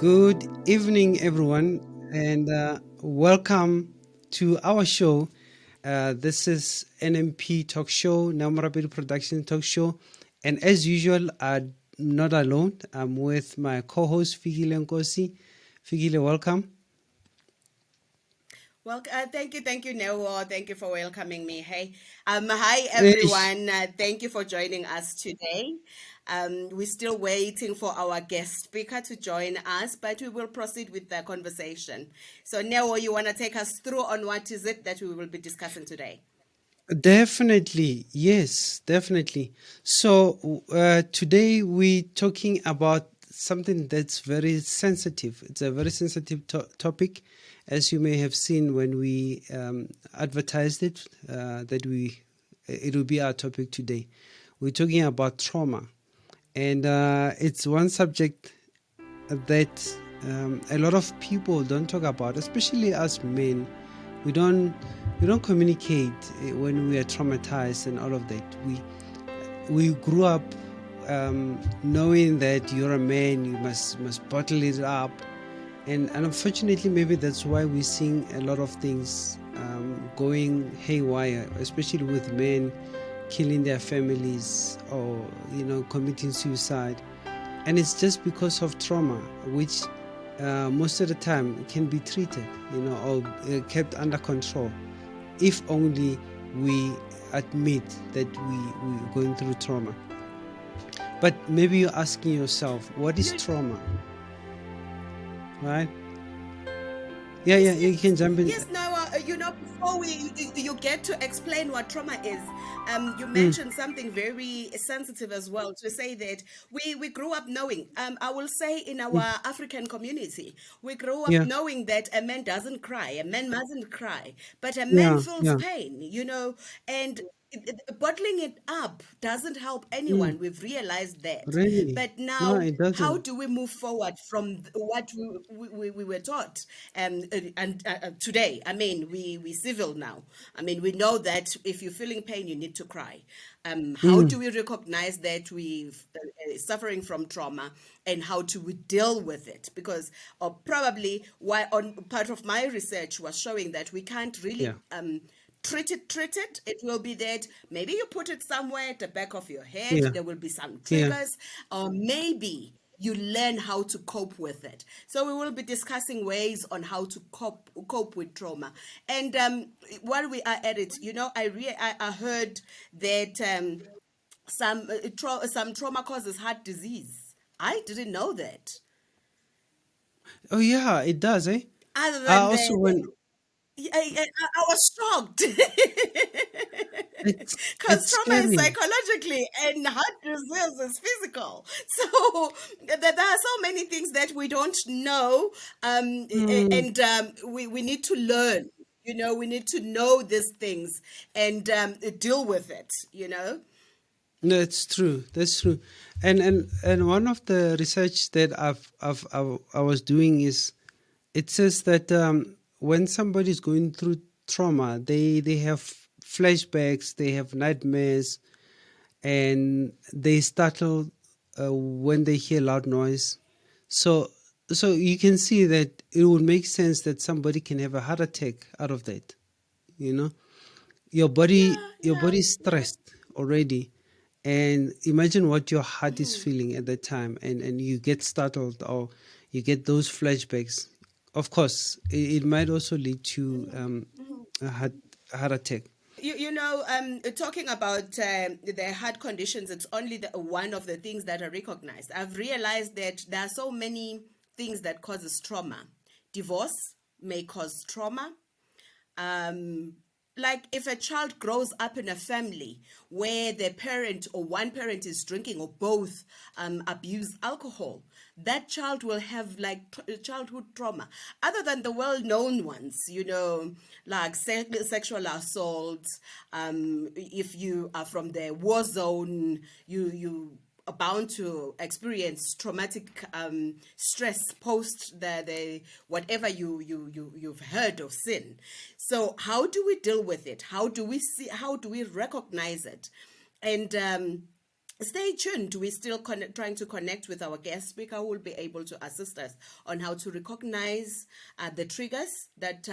Good evening, everyone, and welcome to our show. This is NMP Talk Show, Namarabil Production Talk Show. And as usual, I'm not alone. I'm with my co host, Figile Nkosi. Figile, welcome. Well, thank you, Newo. Thank you for welcoming me. Hey, hi Eish. everyone. Thank you for joining us today. We're still waiting for our guest speaker to join us, but we will proceed with the conversation. So, Newo, you want to take us through on what is it that we will be discussing today? Definitely, yes, definitely. So today we're talking about something that's very sensitive. It's a very sensitive topic, as you may have seen when we advertised it. That it will be our topic today. We're talking about trauma, and it's one subject that a lot of people don't talk about, especially us men. We don't communicate when we are traumatized and all of that. We grew up knowing that you're a man, you must bottle it up, and unfortunately, maybe that's why we're seeing a lot of things going haywire, especially with men killing their families or committing suicide, and it's just because of trauma, which most of the time can be treated, or kept under control, if only we admit that we're going through trauma. But maybe you're asking yourself, what is You, trauma, right? Yeah, Yes, yeah, you yes, can jump in. yes. Now, before you get to explain what trauma is, you Mm, mentioned something very sensitive as well. To say that we grew up knowing. I will say in our mm, African community, we grew up yeah, knowing that a man doesn't cry, a man mustn't cry, but a man yeah, feels yeah, pain. And bottling it up doesn't help mm, anyone. We've realized that. really, But no, now, it how doesn't. do we move forward from what we were taught? Today, I mean, we civil now. I mean, we know that if you're feeling pain, you need to cry. How Mm, do we recognize that we've suffering from trauma, and how do we deal with it? Because probably why on part of my research was showing that we can't yeah, really treat it. It will be that maybe you put it somewhere at the back of your head, yeah, there will be some yeah, triggers, or maybe you learn how to cope with it. So we will be discussing ways on how to cope with trauma. And while we are at it, I heard that some trauma causes heart disease. I didn't know that. oh yeah, it does, eh? Other I than also when I was shocked. it's Because it's trauma is scary. psychologically and heart disease is physical. So there are so many things that we don't know, Mm. and we need to learn. We need to know these things and deal with it. No, it's true. That's true. And one of the research that I was doing is, it says that when somebody is going through trauma, they have flashbacks, they have nightmares, and they startle when they hear loud noise. So so you can see that it would make sense that somebody can have a heart attack out of that. You know, Yeah, your yeah, body is yeah. stressed already, and imagine what your heart is feeling at that time, and you get startled or you get those flashbacks. Of course, it might also lead to a heart attack. Talking about the heart conditions, it's only one of the things that are recognized. I've realized that there are so many things that causes trauma. Divorce may cause trauma. um like if a child grows up in a family where the parent or one parent is drinking or both abuse alcohol, that child will have like childhood trauma, other than the well-known ones, like sexual assault. If you are from the war zone, you are bound to experience traumatic stress post the whatever you've heard or seen. So how do we deal with it? How do we recognize it? And Stay tuned. We're still trying to connect with our guest speaker who will be able to assist us on how to recognize the triggers that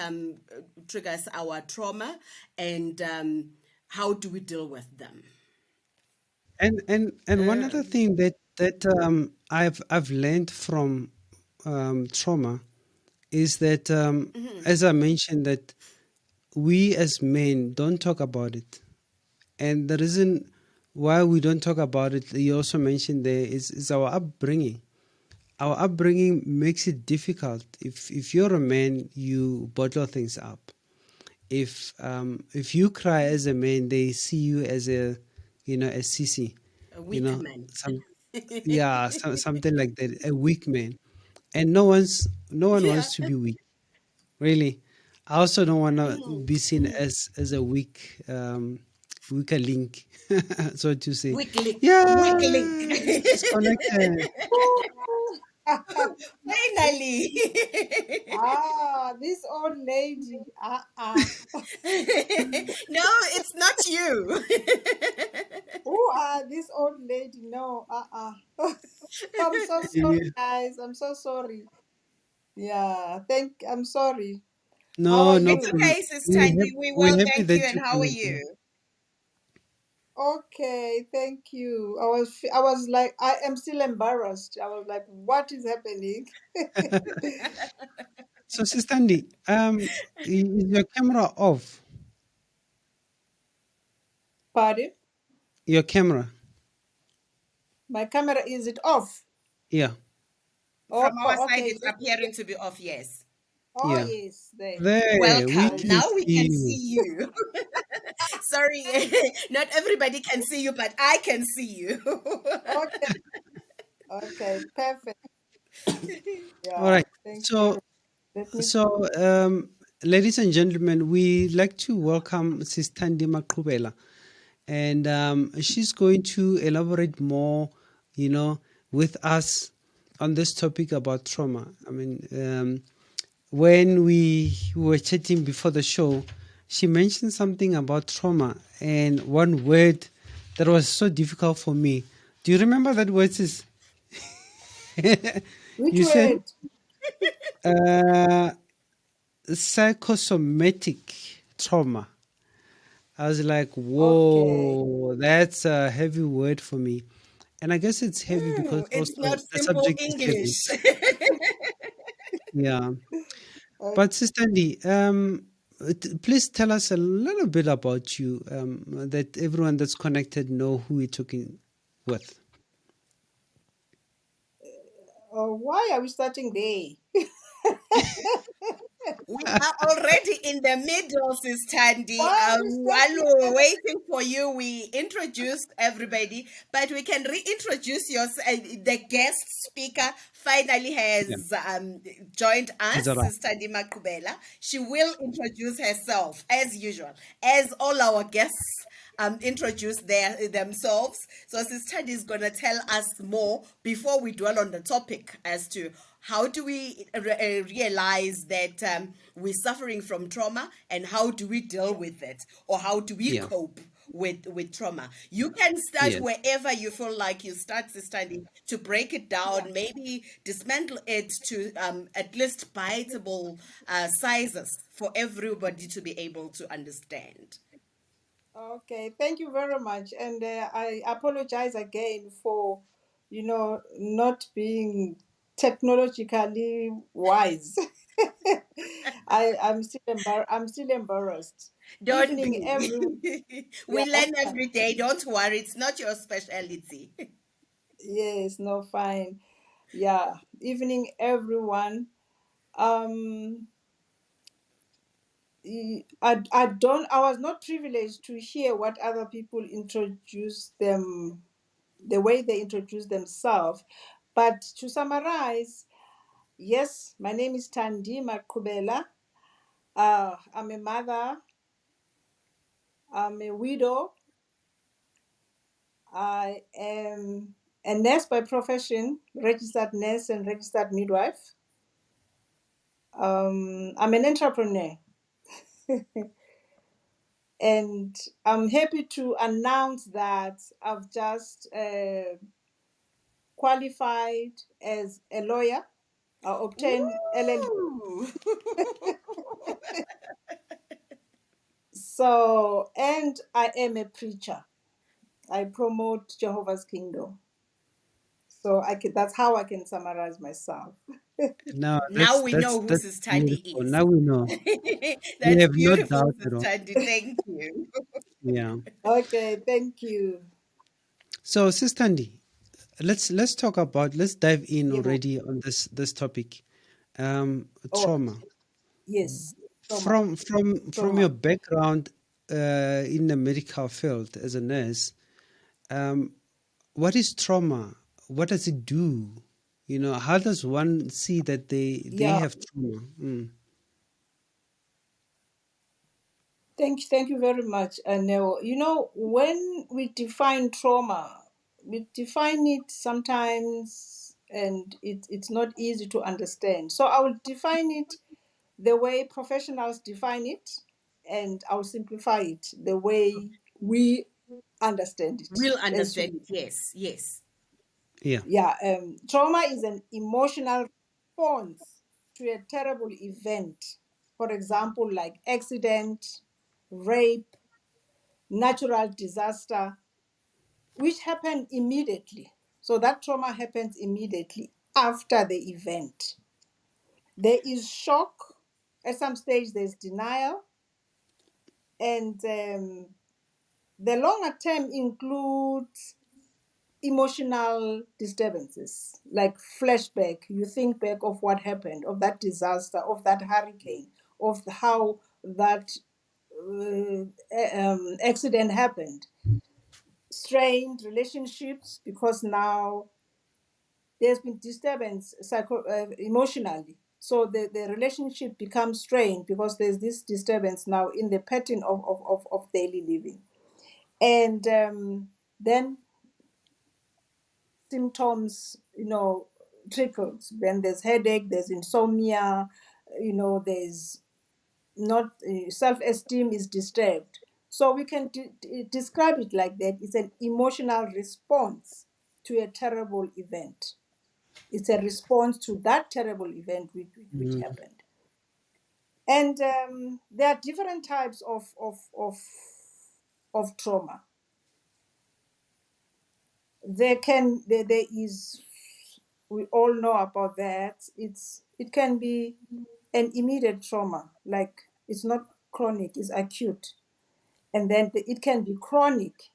triggers our trauma, and how do we deal with them. And one Uh, other thing that I've learned from trauma is that as I mentioned that we as men don't talk about it, and the reason why we don't talk about it, you also mentioned there, is our upbringing. Our upbringing makes it difficult. If you're a man, you bottle things up. If you cry as a man, they see you as a, a sissy, a you weak know, man. some yeah, something like that, a weak man. And no one Yeah. wants to be weak, really. I also don't want to be seen as a weaker link, so to say. Weak link. Weak link. Yeah, she's connected. Ooh. Finally. This old lady. No, it's not you. Who are this old lady? No, I'm so sorry, Yeah. guys. I'm so sorry. Yeah, I'm sorry. How No, are no It's you? problem. okay, Sis Tandy. We We're well, happy thank you. that And you how are connected. you? Okay, thank you. I was like, I am still embarrassed. I was like, what is happening? So, Sister Andy, is your camera off? Pardon? Your camera? My camera, is it off? Yeah, Oh, From our side, okay. it's appearing to be off, yes. Oh, yeah. yes, there. There, we Welcome. can Now we see can you. see you. Sorry, not everybody can see you, but I can see you. Okay, okay, perfect. All Yeah, right. thank you very So, much. Let me. so, ladies and gentlemen, we like to welcome Sister Thandi Maqubela, and she's going to elaborate more, you know, with us on this topic about trauma. I mean, when we were chatting before the show, she mentioned something about trauma and one word that was so difficult for me. Do you remember that word? Is Which you said word? uh, psychosomatic trauma. I was like, Okay. whoa, that's a heavy word for me. And I guess it's heavy because It's not also the simple subject is heavy. English. Yeah. Uh, But Sister Andy, please tell us a little bit about you, that everyone that's connected know who we're talking with. why are we starting there? We are already in the middle, Sis Tandy. Why are we While we starting were there? waiting for you, we introduced everybody, but we can reintroduce the guest speaker finally Yeah. has joined us, It's all right. Sis Tandy Maqubela. She will introduce herself as usual, as all our guests introduce themselves. So Sister Tandy is going to tell us more before we dwell on the topic as to how do we realize that we're suffering from trauma, and how do we deal with it, or how do we Yeah. cope with trauma. You can start Yes. wherever you feel like you start, Sister Tandy, to break it Yeah. down, maybe dismantle it to at least biteable sizes for everybody to be able to understand. Okay. Thank you very much, and I apologize again for, not being technologically wise. I'm still embarrassed. Don't Evening, everyone. be. We Yeah. learn every day. Don't worry. It's not your specialty. Yes. No. Fine. Yeah. Evening, everyone. Um. I was not privileged to hear what other people introduce them, the way they introduce themselves. But to summarize, yes, my name is Thandi Maqubela. I'm a mother, I'm a widow, I am a nurse by profession, registered nurse and registered midwife. I'm an entrepreneur. And I'm happy to announce that I've just qualified as a lawyer. I obtained LL. Ooh. So, and I am a preacher. I promote Jehovah's Kingdom. So that's how I can summarize myself. No, Now we know who that's Sis Thandi beautiful. is. Now we know. We That's have no beautiful, doubt Sis at all. Thandi. Thank you. Yeah. Okay, thank you. So, Sister Andy, let's talk about, let's dive in Yebo. already on this topic. All right. Trauma. Yes, trauma, From your trauma. background in the medical field as a nurse, um, what is trauma? What does it do? How does one see that they Yeah, have trauma? thank you very much, Neo. You know, when we define trauma, we define it sometimes, and it's not easy to understand. So I will define it the way professionals define it, and I'll simplify it the way we understand it We'll as understand human. it. Yes, yes. Yeah. Yeah, trauma is an emotional response to a terrible event. For example, like accident, rape, natural disaster, which happen immediately. So that trauma happens immediately after the event. There is shock. At some stage, there's denial. And the longer term includes emotional disturbances like flashback. You think back of what happened, of that disaster, of that hurricane, of how that accident happened. Strained relationships because now there's been disturbance emotionally. So the relationship becomes strained because there's this disturbance now in the pattern of daily living. And then symptoms, trickles. When there's headache, there's insomnia, there's not self-esteem is disturbed. So we can describe it like that. It's an emotional response to a terrible event. It's a response to that terrible event which Mm, happened. And there are different types of trauma. There is, we all know about that. It can be an immediate trauma, like it's not chronic, it's acute. And then it can be chronic,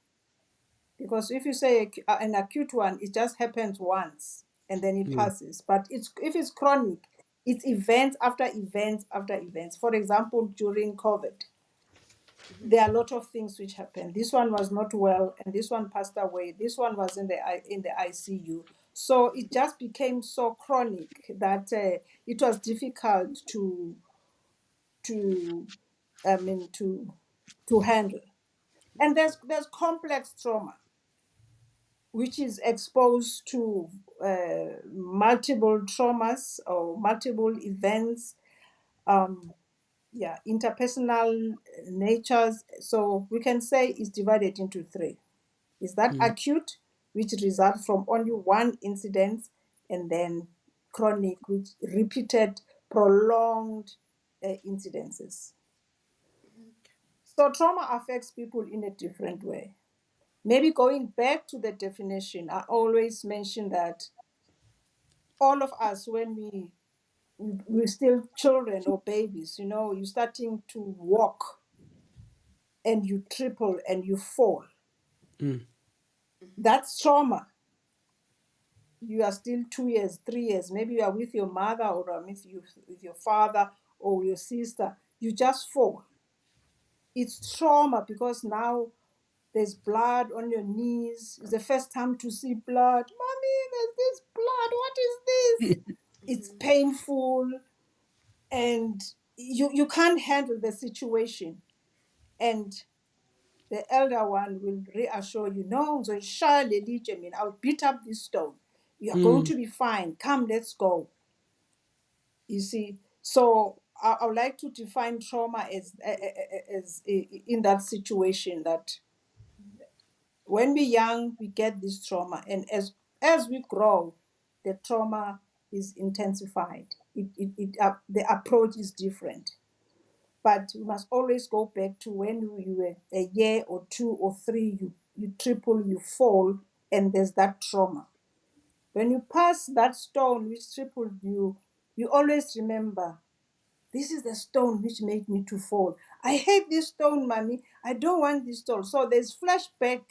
because if you say an acute one, it just happens once and then it yeah. passes. But if it's chronic, it's events after events after events. For example, during COVID, there are a lot of things which happened. This one was not well, and this one passed away. This one was in the ICU. So it just became so chronic that it was difficult to I mean to handle. And there's complex trauma, which is exposed to multiple traumas or multiple events. Um, yeah, interpersonal natures. So we can say it's divided into three. Is that Mm, acute, which results from only one incident, and then chronic, which repeated, prolonged incidences. So trauma affects people in a different way. Maybe going back to the definition, I always mention that all of us, when we're still children or babies, you're starting to walk and you triple and you fall. mm, That's trauma. You are still 2 years, 3 years. Maybe you are with your mother or with your father or your sister. You just fall. It's trauma because now there's blood on your knees. It's the first time to see blood. Mommy, there's this blood. What is this? It's painful, and you can't handle the situation. And the elder one will reassure you, no, so Charlie, I'll beat up this stone. You are going mm, to be fine. Come, let's go. You see, so I would like to define trauma as in that situation that when we're young, we get this trauma, and as we grow, the trauma is intensified. The approach is different, but we must always go back to when you were a year or two or three. You triple, you fall, and there's that trauma. When you pass that stone which tripled you, you always remember, this is the stone which made me to fall. I hate this stone, mommy. I don't want this stone. So there's flashback.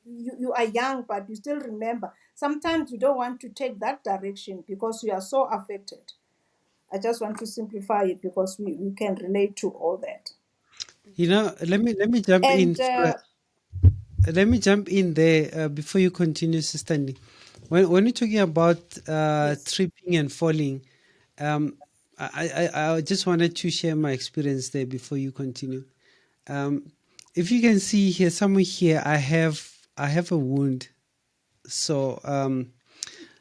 You are young, but you still remember. Sometimes you don't want to take that direction because you are so affected. I just want to simplify it because we can relate to all that. You know, let me jump in. And Let me jump in there before you continue, Sister Thandi. When you're talking about yes, tripping and falling, um, I just wanted to share my experience there before you continue. Um, if you can see here, somewhere here, I have a wound. So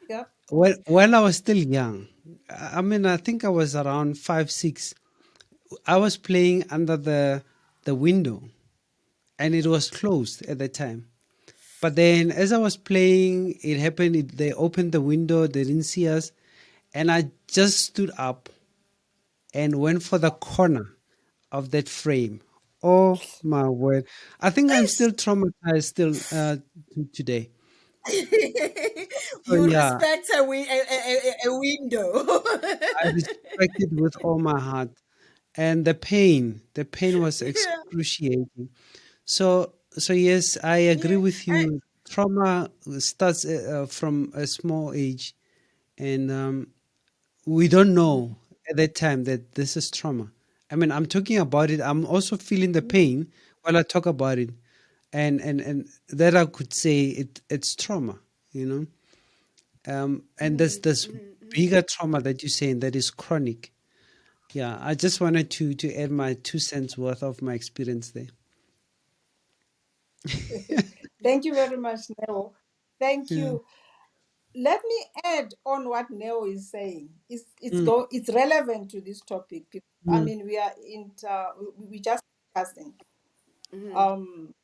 yeah, while I was still young, I mean, I think I was around 5, 6. I was playing under the window, and it was closed at the time. But then, as I was playing, it happened. They opened the window. They didn't see us, and I just stood up and went for the corner of that frame. Oh my word! I think I'm still traumatized still today. So You yeah, respect a window. I respect it with all my heart, and the pain was Yeah. excruciating. So yes, I agree Yeah. with you. Trauma starts from a small age, and we don't know at that time that this is trauma. I mean, I'm talking about it. I'm also feeling the pain while I talk about it, and that I could say it's trauma. You know, and there's this bigger trauma that you're saying that is chronic. Yeah, I just wanted to add my 2 cents worth of my experience there. thank you very much, Neo. Thank Yeah. you. Let me add on what Neo is saying. Mm, It's relevant to this topic. I mm. mean, we just discussing. Mhm. Um,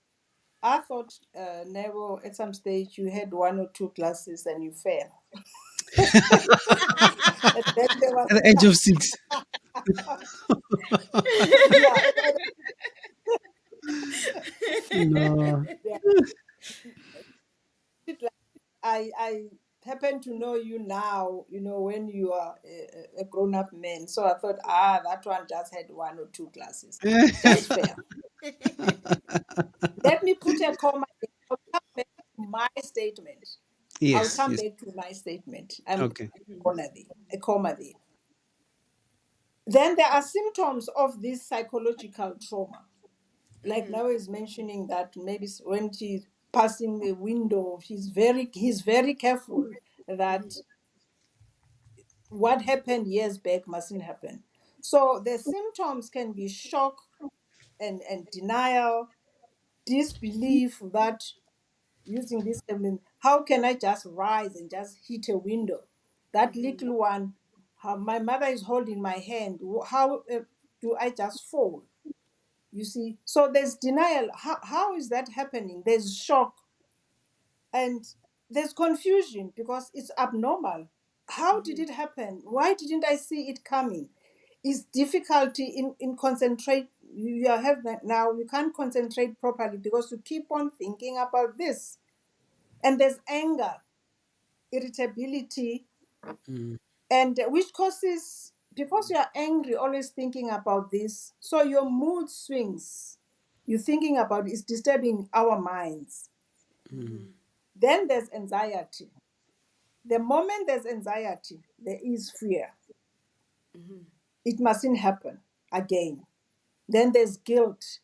I thought, Neo, at some stage you had one or two classes and you failed. And then there was, At the age of 6. yeah, No. yeah. It like, I happen to know you now, when you are a grown up man. So I thought, that one just had one or two classes, just fair. Let me put a comma there. I'll come back to my statement. I'll Yes, come yes. back to my statement. I'm Okay. a comma there. Then there are symptoms of this psychological trauma. Like now is mentioning that maybe when she's passing the window, he's very careful that what happened years back mustn't happen. So the symptoms can be shock and denial, disbelief that using this, I mean, how can I just rise and just hit a window? That little one, how my mother is holding my hand, how do I just fall? You see, so there's denial. How is that happening? There's shock and there's confusion because it's abnormal. How did it happen? Why didn't I see it coming? Is difficulty in concentrate. You have that now. You can't concentrate properly because you keep on thinking about this. And there's anger, irritability, Mm, and which causes, because you are angry, always thinking about this. So your mood swings. You're thinking about it's disturbing our minds. mm, Then there's anxiety. The moment there's anxiety, there is fear. It mustn't happen again. Then there's guilt,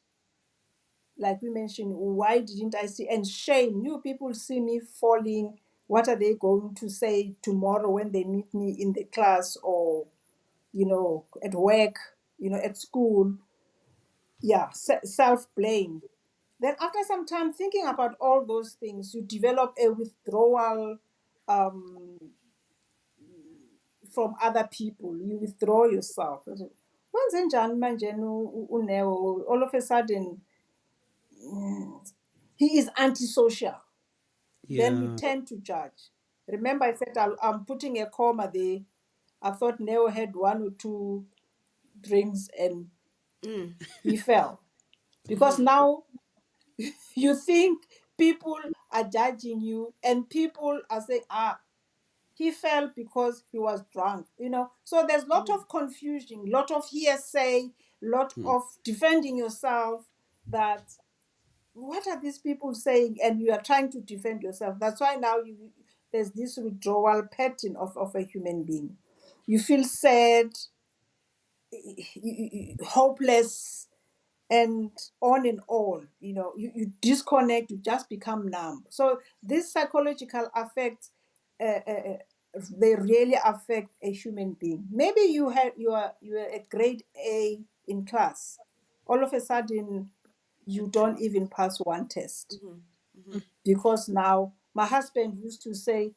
like we mentioned, why didn't I see? And shame, you people see me falling. What are they going to say tomorrow when they meet me in the class or, at work, at school? Yeah, self blame. Then after some time thinking about all those things, you develop a withdrawal um, from other people. You withdraw yourself. wenze njani manje uNeo? All of a sudden, he is antisocial. Then we Yeah. tend to judge. Remember, I said I'm putting a comma there. I thought Neo had one or two drinks and he fell. Because now you think people are judging you and people are saying, he fell because he was drunk. So there's a lot of confusion, lot of hearsay, lot of defending yourself, that what are these people saying, and you are trying to defend yourself. That's why now there's this withdrawal pattern of a human being. You feel sad, hopeless, and on and on. You disconnect, you just become numb. So these psychological effects, they really affect a human being. Maybe you are a grade A in class, all of a sudden you don't even pass one test, because now my husband used to say,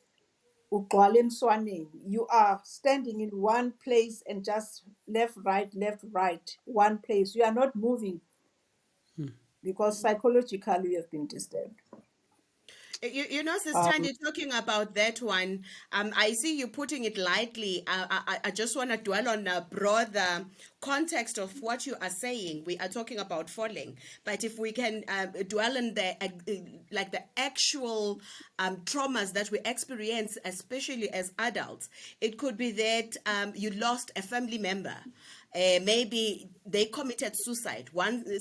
"Ugcwale emswaneni." You are standing in one place and just left, right, one place. You are not moving because psychologically you have been disturbed. Sister Um, Thandi, talking about that one, I see you putting it lightly. I just want to dwell on a broader context of what you are saying. We are talking about falling, but if we can dwell on like the actual traumas that we experience, especially as adults, it could be that you lost a family member. Maybe they committed suicide.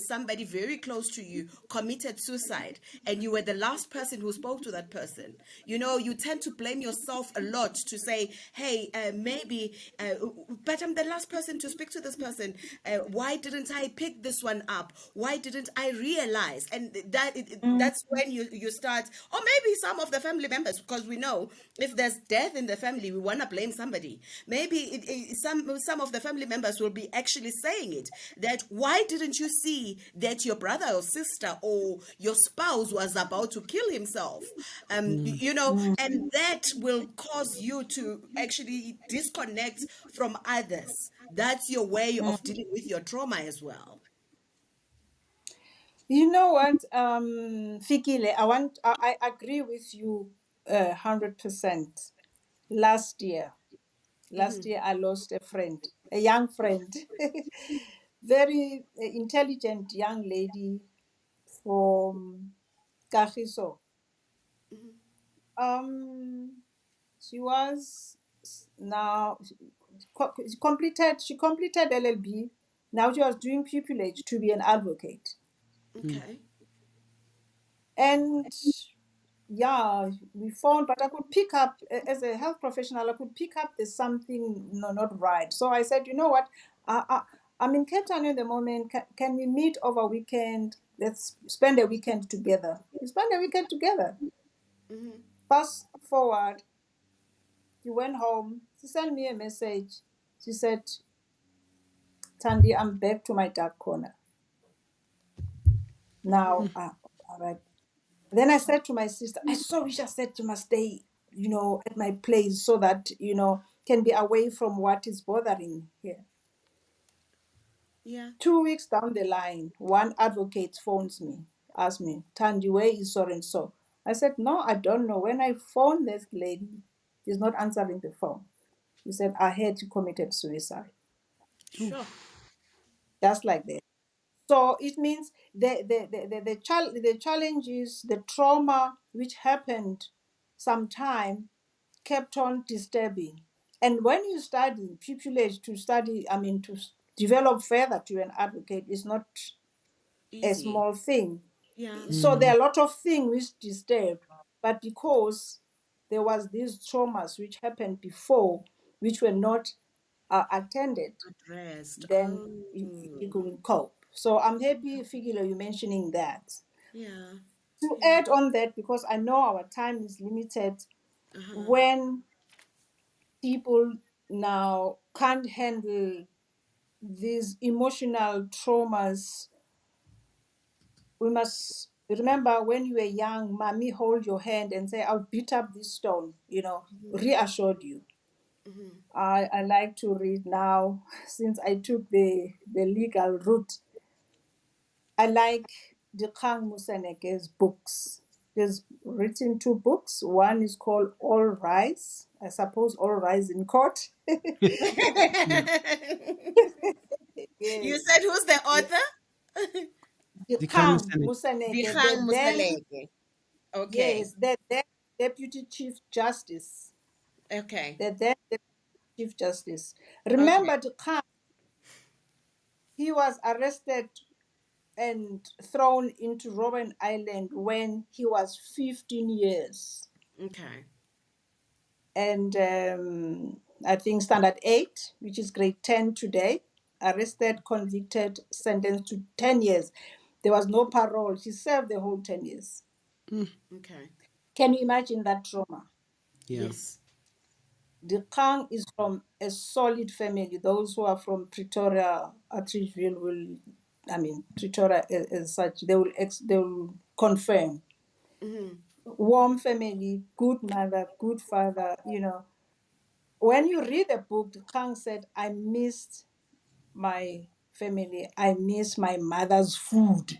Somebody very close to you committed suicide, and you were the last person who spoke to that person. You tend to blame yourself a lot, to say, "Hey, maybe, but I'm the last person to speak to this person. Why didn't I pick this one up? Why didn't I realize?" And that's when you start, or maybe some of the family members, because we know if there's death in the family, we want to blame somebody. Maybe some of the family members will be actually saying it, that why didn't you see that your brother or sister or your spouse was about to kill himself? And that will cause you to actually disconnect from others. That's your way of dealing with your trauma as well. you know what, Fikile, I agree with you 100%. Last year, I lost a friend, a young friend, very intelligent young lady from Kagiso. Um, she was now she completed LLB. Now she was doing pupillage to be an advocate. Okay. And yeah, we found, but I could pick up, as a health professional, I could pick up there's something not right. So I said, you know what, I'm in Cape Town at the moment. Can we meet over weekend? Let's spend a weekend together. We spent a weekend together. Fast forward, she went home. She sent me a message. She said, "Thandi, I'm back to my dark corner. Now, all right." Then I said to my sister, "I so wish I said you must stay, at my place, so that, can be away from what is bothering here." Yeah. 2 weeks down the line, one advocate phones me, asks me, "Thandi, where is so and so?" I said, "No, I don't know. When I phone this lady, she's not answering the phone." He said, "I heard you committed suicide." Sure. Just like that. So it means the challenges, the trauma which happened sometime, kept on disturbing. And when you study pupillage, to develop further to an advocate is not a Easy. small thing. Yeah. So there are a lot of things which disturbed, but because there was these traumas which happened before, which were not attended, Addressed. then you Oh. couldn't cope. So I'm happy, Figilo, you mentioning that. Yeah. To Yeah. add on that, because I know our time is limited, Uh-huh. when people now can't handle these emotional traumas, we must remember, when you were young, mommy hold your hand and say, "I'll beat up this stone," reassured you. I like to read now since I took the legal route. I like Dikgang Museneke's books. He's written two books. One is called All Rise. I suppose All Rise in Court. Yeah. You Yes. said who's the Yeah. author? The Dikgang Kamusane. Museneke, Bihang Musaleke. Okay. the then Deputy Chief Justice. Okay. The then Deputy Chief Justice. Okay. Remember Dikgang, he was arrested and thrown into Robben Island when he was 15 years. Okay. And I think standard 8, which is grade 10 today, arrested, convicted, sentenced to 10 years. There was no parole. He served the whole 10 years. Okay. Can you imagine that trauma? Yeah. Yes. The Kang is from a solid family. Those who are from Pretoria, Atteridgeville will, I mean, Pretoria as such, they will confirm. Warm family, good mother, good father, When you read the book, the Kang said, I missed my family. I miss my mother's food.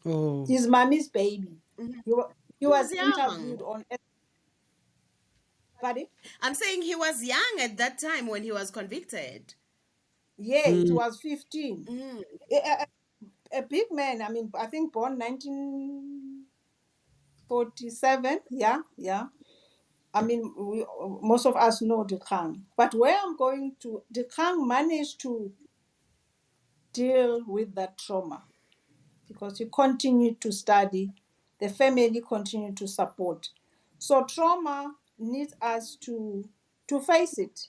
Oh. His mommy's baby. He He was was young. interviewed on Pardon? I'm saying he was young at that time when he was convicted. Yeah, it Mm. was 15. A big man. I mean, I think born 1947. Yeah, yeah. I mean, most of us know the Kang. But where I'm going to, the Kang managed to deal with that trauma because he continued to study. The family continued to support. So trauma needs us to face it,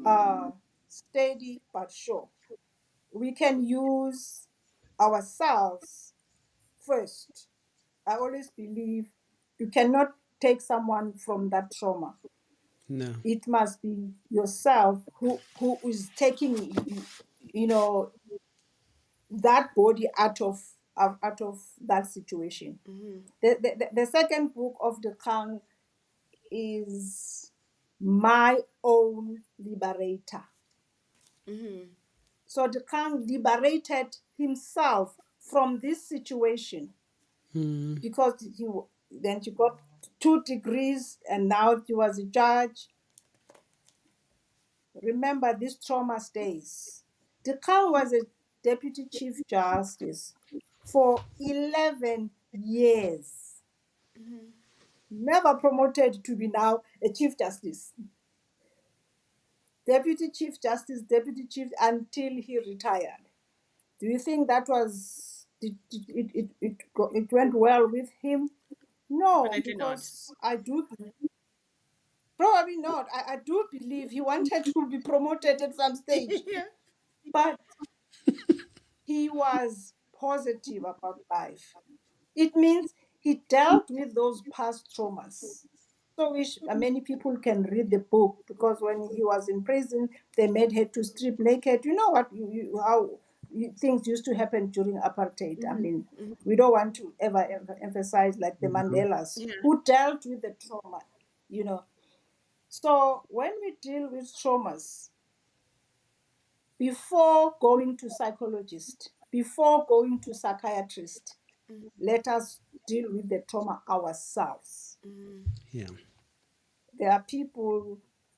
uh, steady but sure. We can use ourselves first. I always believe you cannot take someone from that trauma. No. It must be yourself who is taking you know that body out of that situation. The second book of the Kang is My Own Liberator. So the Kang liberated himself from this situation Mm. because then he got 2 degrees and now he was a judge. Remember, this trauma stays. The Khan was a deputy chief justice for 11 years, never promoted to be now a chief justice. Deputy chief until he retired. Do you think that was, it went well with him? No, Definitely not. because I do, probably not. I do believe he wanted to be promoted at some stage, Yeah. but he was positive about life. It means he dealt with those past traumas. So wish many people can read the book because when he was in prison, they made her to strip naked. You know what? How things used to happen during apartheid. I mean, we don't want to ever emphasize like the Mhm. Mandelas Yeah. who dealt with the trauma. You know. So when we deal with traumas, before going to psychologist, before going to psychiatrist, let us deal with the trauma ourselves. Yeah. There are people,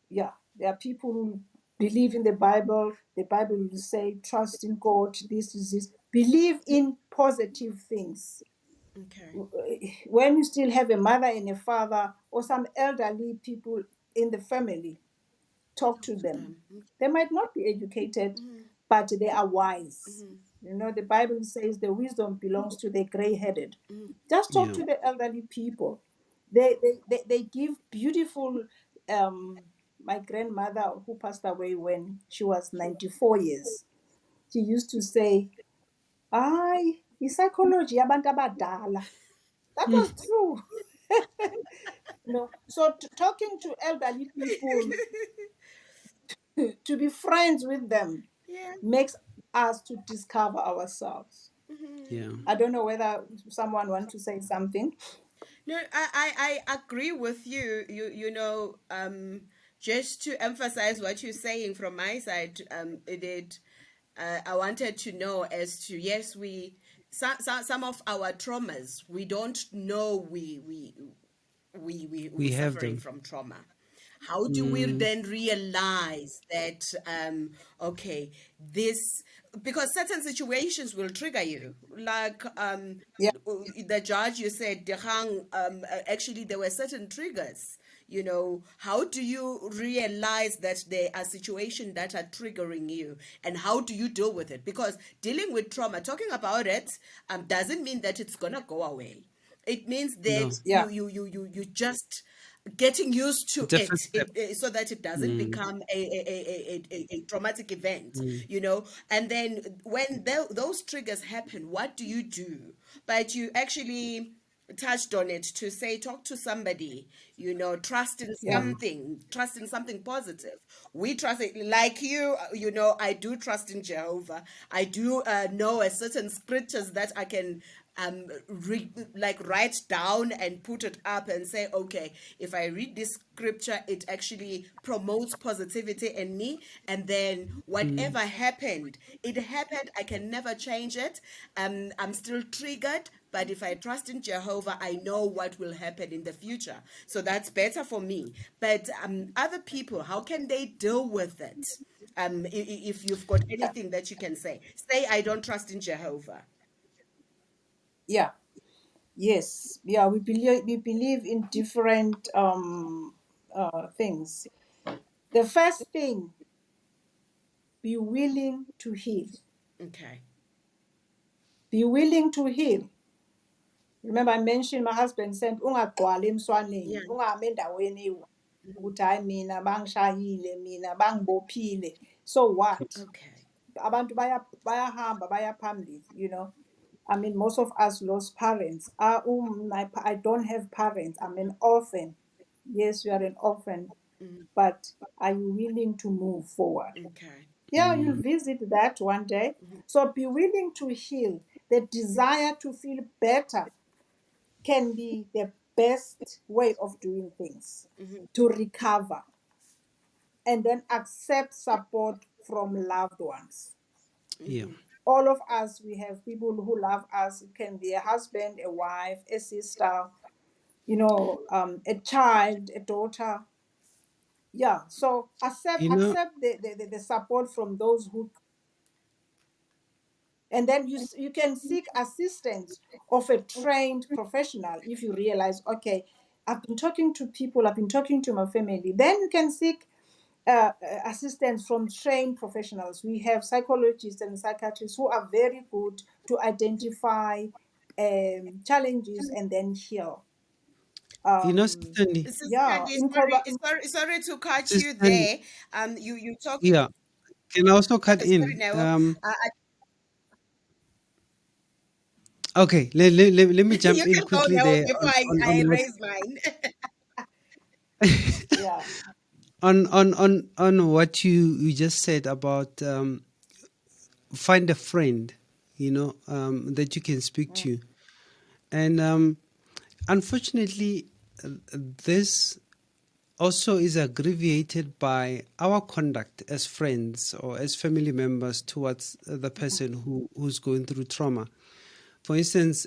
yeah, there are people who believe in the Bible. The Bible will say, trust in God, this is this. Believe in positive things. Okay. When you still have a mother and a father or some elderly people in the family, talk Talk to to them. them. They might not be educated, but they are wise. The Bible says the wisdom belongs to the gray headed. Just talk Yeah. to the elderly people. They give beautiful. My grandmother, who passed away when she was 94 years, she used to say, "Ay, psychology abantu abadala." That was true. So talking to elderly people, to be friends with them, Yeah. makes us to discover ourselves. Yeah. I don't know whether someone wants to say something. No, I agree with you. Just to emphasize what you're saying from my side, I wanted to know as to, yes, some of our traumas we don't know we're We have suffering them. from trauma. How do we Mm, then realize that, okay, this, because certain situations will trigger you, like Yeah, the judge, you said, "Dikgang," actually there were certain triggers. How do you realize that there are situations that are triggering you, and how do you deal with it? Because dealing with trauma, talking about it, doesn't mean that it's gonna go away. It means that no, yeah, you just getting used to it's a it, first step. so that it doesn't Mm, become a traumatic event, mm, and then when those triggers happen, what do you do? But you actually touched on it to say, talk to somebody, trust in yeah, mm, something, trust in something positive. We trust it, like you. I do trust in Jehovah. I do know a certain scriptures that I can like write down and put it up and say, okay, if I read this scripture, it actually promotes positivity in me, and then mm, whatever happened, it happened. I can never change it. I'm still triggered, but if I trust in Jehovah, I know what will happen in the future. So that's better for me. But other people, how can they deal with it? If you've got anything that you can say, I don't trust in Jehovah. yeah. Yes, yeah. We believe in different things. The first thing, be willing to heal. Okay. Be willing to heal. Remember, I mentioned my husband said, "Ungagcwali Yeah. emswaneni, ungami endaweni ukuthi hayi mina bangishayile, mina bangibophile." So what? Okay. Abantu bayahamba baya phambili, I mean, most of us lost parents. I don't have parents. I'm an orphan. Yes, you are an orphan, Mm, but are you willing to move forward? okay. Yeah, you'll mm. visit that one day. So be willing to heal. The desire to feel better can be the best way of doing things to recover, and then accept support from loved ones. Yeah. All of us, we have people who love us. It can be a husband, a wife, a sister, a child, a daughter. Yeah. So accept You know, accept the support from those who, and then you can seek assistance of a trained professional if you realize, okay, I've been talking to people, I've been talking to my family. Then you can seek assistance from trained professionals. We have psychologists and psychiatrists who are very good to identify challenges and then heal. Sister Um, Thandi, Sister yeah, Thandi, in sorry, cover. sorry to cut Sister you Thandi, there. You talk. yeah, can I also cut Sorry, in? now. Okay, let me jump You in can go quickly now there before I on what raise mine. Yeah, on what you just said about find a friend, that you can speak mm, to, and unfortunately, this also is aggravated by our conduct as friends or as family members towards the person who's going through trauma. For instance,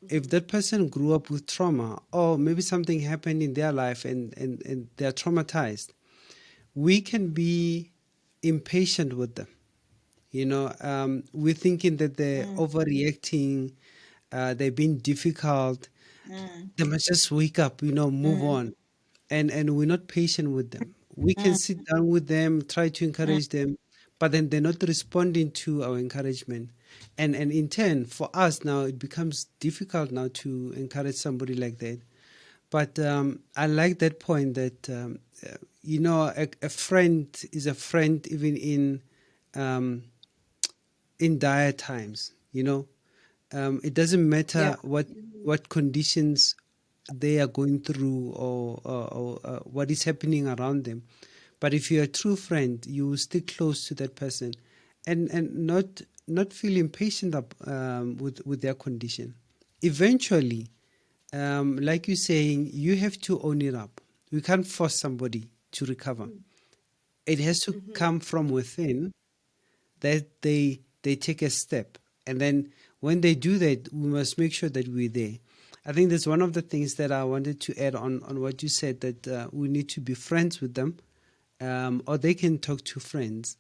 if that person grew up with trauma, or maybe something happened in their life and they're traumatized, we can be impatient with them. We're thinking that they're mm, overreacting, they're being difficult. mm, They must just wake up, move mm, on. And we're not patient with them. We can mm, sit down with them, try to mm. encourage them, but then they're not responding to our encouragement. And in turn, for us now, it becomes difficult now to encourage somebody like that. But I like that point that, a friend is a friend even um, in dire times. It doesn't Yeah, matter what conditions they are going through or what is happening around them. But if you're a true friend, you will stick close to that person, and not feel impatient with their condition. Eventually, like you're saying, you have to own it up. We can't force somebody. to recover. It has to come from within, that they take a step, and then when they do that, we must make sure that we're there. I think that's one of the things that I wanted to add on what you said, that we need to be friends with them, or they can talk to friends.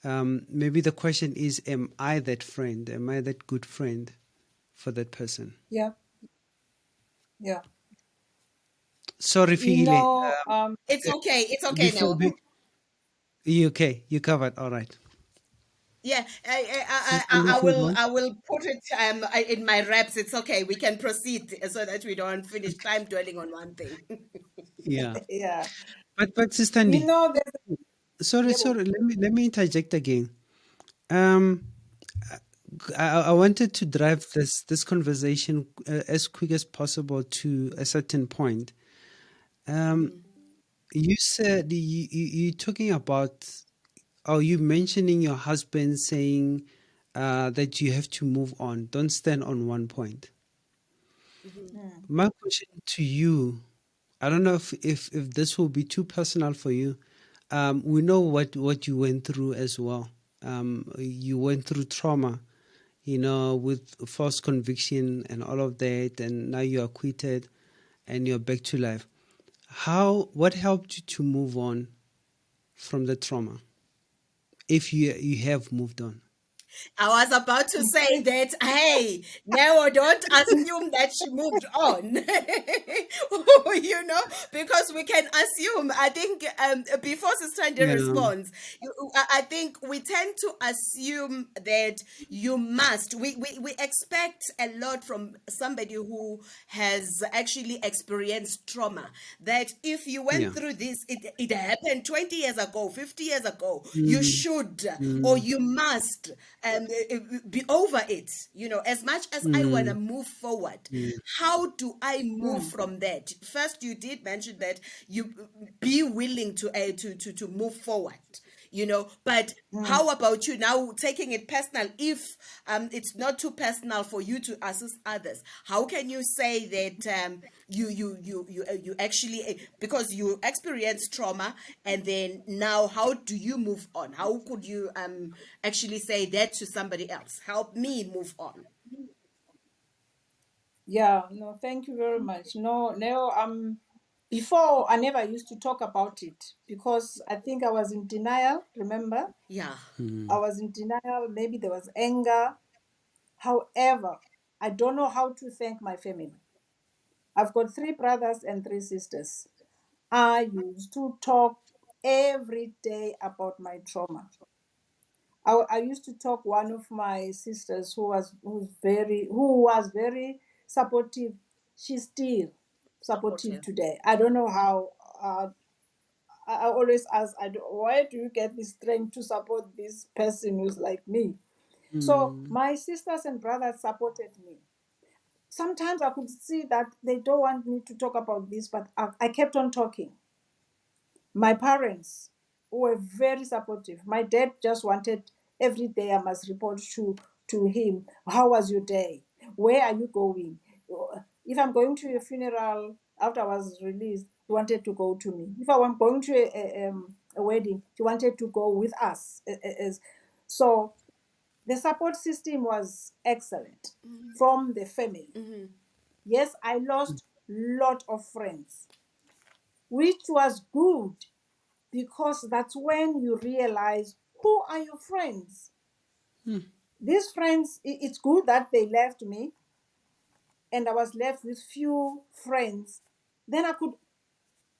Maybe the question is, am I that friend? Am I that good friend for that person? Yeah, yeah. Sorry, You Figile. know, It's Uh, okay. It's okay before now. you okay, you covered. All right, Yeah, Sister Lucy, go. I will put it in my reps. It's okay. We can proceed so that we don't finish time dwelling on one thing. Yeah, yeah. but Sister You Andy, know, there's sorry, yeah, sorry. Let me interject again. Um, I wanted to drive this conversation as quick as possible to a certain point. Um, you said you talking about, or you mentioning your husband saying that you have to move on. Don't stand on one point. mm, My question to you, I don't know if this will be too personal for you. We know what you went through as well. You went through trauma, with false conviction and all of that, and now you're acquitted and you're back to life. What helped you to move on from the trauma, if you have moved on? I was about to say that, hey, now don't assume that she moved on. Because we can assume. I think before Sister Andy Yeah, responds, I think we tend to assume that you must. We expect a lot from somebody who has actually experienced trauma. That if you went yeah. through this, it happened 20 years ago, 50 years ago, you Mm, should or mm, you must be over it. As much as I want to mm, move forward, mm, how do I move mm, from that? First, you did mention that you be willing to move forward. But mm, how about you now taking it personal? If it's not too personal for you to assist others, how can you say that you actually, because you experienced trauma, and then now how do you move on? How could you actually say that to somebody else? Help me move on. yeah. No, thank you very much. No. Before I never used to talk about it because I think I was in denial. Remember, Yeah. I mm, was in denial. Maybe there was anger. However, I don't know how to thank my family. I've got three brothers and three sisters. I used to talk every day about my trauma. I used to talk one of my sisters who was very supportive. She's still supportive Supportive. today. I don't know how. I always ask, why do you get the strength to support this person who's like me? So mm, my sisters and brothers supported me. Sometimes I could see that they don't want me to talk about this, but I kept on talking. My parents were very supportive. My dad just wanted every day I must report to him. How was your day? Where are you going? If I'm going to a funeral after I was released, he wanted to go to me. If I was going to a wedding, he wanted to go with us. So the support system was excellent from the family. Yes, I lost lot of friends, which was good because that's when you realize who are your friends. mm, These friends, it's good that they left me and I was left with few friends. Then I could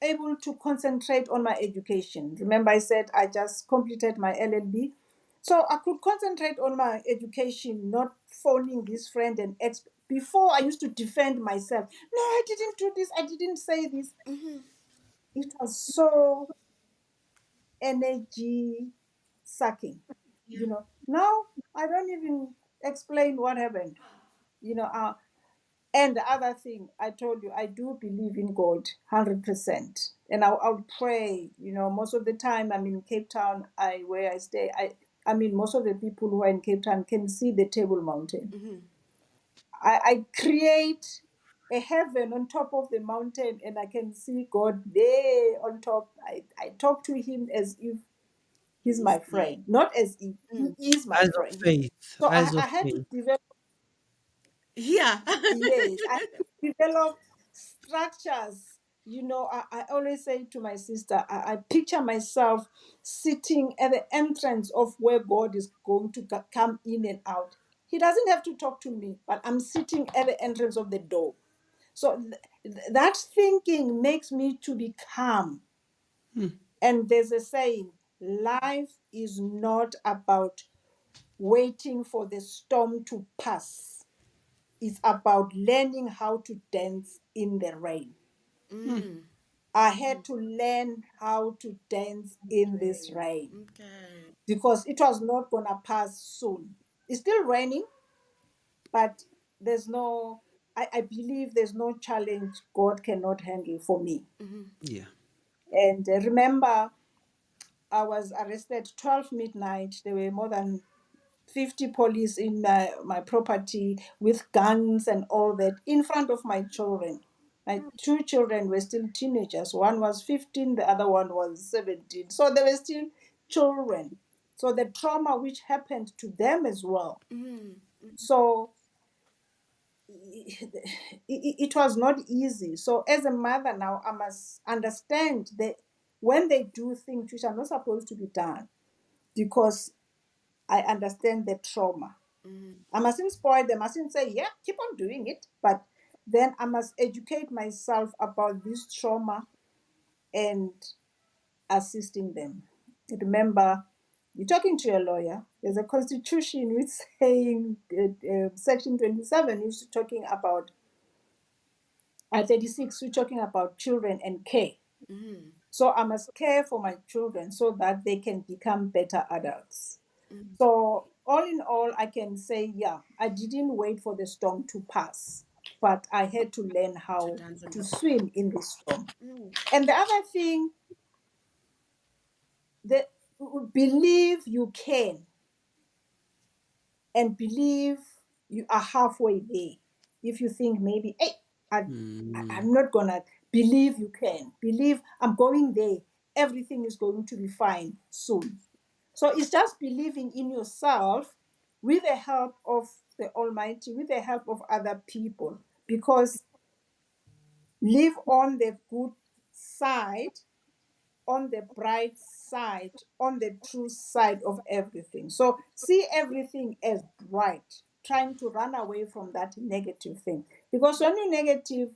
able to concentrate on my education. Remember I said I just completed my LLB. So I could concentrate on my education, not phoning this friend and before I used to defend myself. No, I didn't do this. I didn't say this. It was so energy sucking. Now I don't even explain what happened. You know, uh, and the other thing I told you, I do believe in God 100%, and I'll pray. Most of the time I'm in Cape Town, where I stay. I mean, most of the people who are in Cape Town can see the Table Mountain. I create a heaven on top of the mountain, and I can see God there on top. I talk to him as if he's He's my there. friend, not as if he is my Eyes of friend. faith. So Eyes I of had to faith. develop, Yeah. yes, I had to develop structures. I always say to my sister, I picture myself sitting at the entrance of where God is going to come in and out. He doesn't have to talk to me, but I'm sitting at the entrance of the door. So that thinking makes me to be calm. And there's a saying, life is not about waiting for the storm to pass. It's about learning how to dance in the rain. Mm. I had to learn how to dance in this Rain. rain Okay. because it was not going to pass soon. It's still raining, but there's no, I believe there's no challenge God cannot handle for me. Yeah. And remember, I was arrested 12 midnight. There were more than 50 police in my property with guns and all that in front of my children. My two children were still teenagers. One was 15, the other one was 17. So they were still children. So the trauma which happened to them as well. So it was not easy. So as a mother now, I must understand that when they do things which are not supposed to be done, because I understand the trauma. I mustn't spoil them. I mustn't say, yeah, keep on doing it. But then I must educate myself about this trauma and assisting them. Remember, you're talking to a lawyer. There's a constitution which saying section 27 is talking about 36, we're talking about children and care. So I must care for my children so that they can become better adults. So all in all, I can say, yeah, I didn't wait for the storm to pass, but I had to learn To how dance in to the. swim in the storm. Mm. And the other thing, that believe you can and believe you are halfway there. If you think maybe, hey, I'm not gonna, believe you can. Believe I'm going there. Everything is going to be fine soon. So it's just believing in yourself with the help of the Almighty, with the help of other people, because live on the good side, on the bright side, on the true side of everything. So see everything as bright, trying to run away from that negative thing. Because when you're negative,